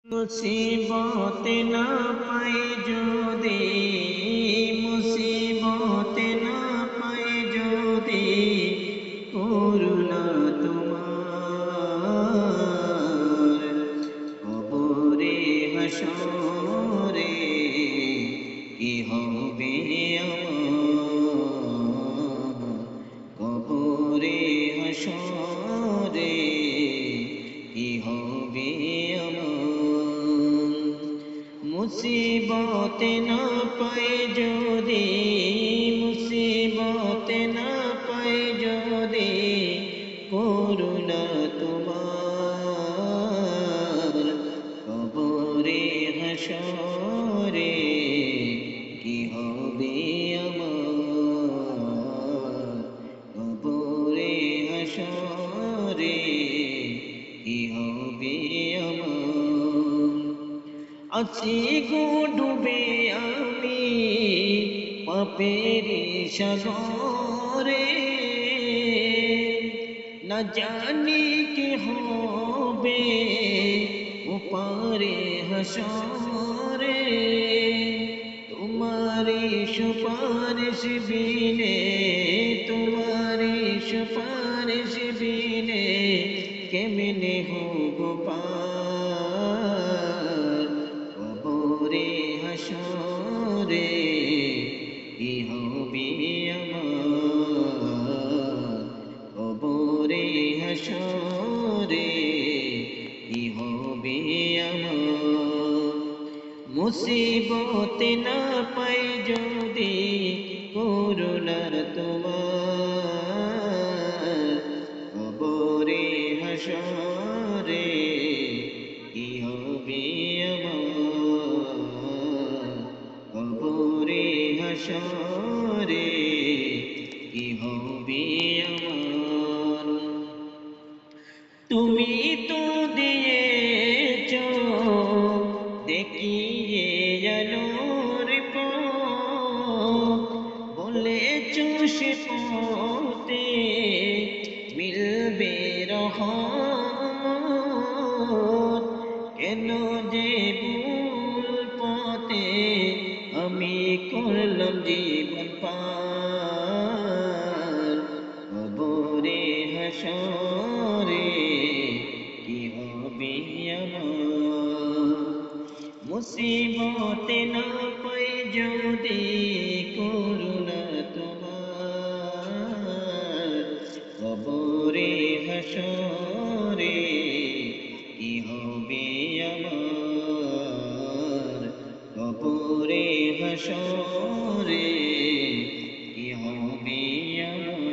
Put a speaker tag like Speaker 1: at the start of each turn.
Speaker 1: মুসিবত না পাই যদি, মুসিবত না পাই যদি, করুণা তোমার কবরে হাসরে কি হবে আমার, কবরে হাসরে কি হবে আমার। মুসিবত না পাই যদি, মুসিবত না পাই যদি, করুণা তোমার কবরে হাসরে কি হবে আমার, কবরে হাসরে কি হবে আমার। আছি গো ডুবে আমি পাপের সাগরে, না জানি কি হবে ওপারে হাসরে। তোমারি সুপারিশ বিনে, তোমারি সুপারিশ বিনে কেমনে হব পার, কবরে হাসরে কি হবে আমার, কবরে হাসরে কি হবে আমার। মুসিবত না পাই যদি, করুণা তোমার কবরে হাসরে কি হবে আমার, কবরে হাসরে কি হবে আমার। তুমি তো দিয়েছ দেখিয়ে আলোর পথ, বলেছ সে পথে মিলবে রহমত। কেন যে ভুল পথে আমি করলাম জীবন পার, কবরে হাসরে কি হবে আমার। মুসিবত না পাই যদি, করুণা তোমার কবরে হাসরে কি হবে আমার, কবরে হাসরে কি হবে আমার।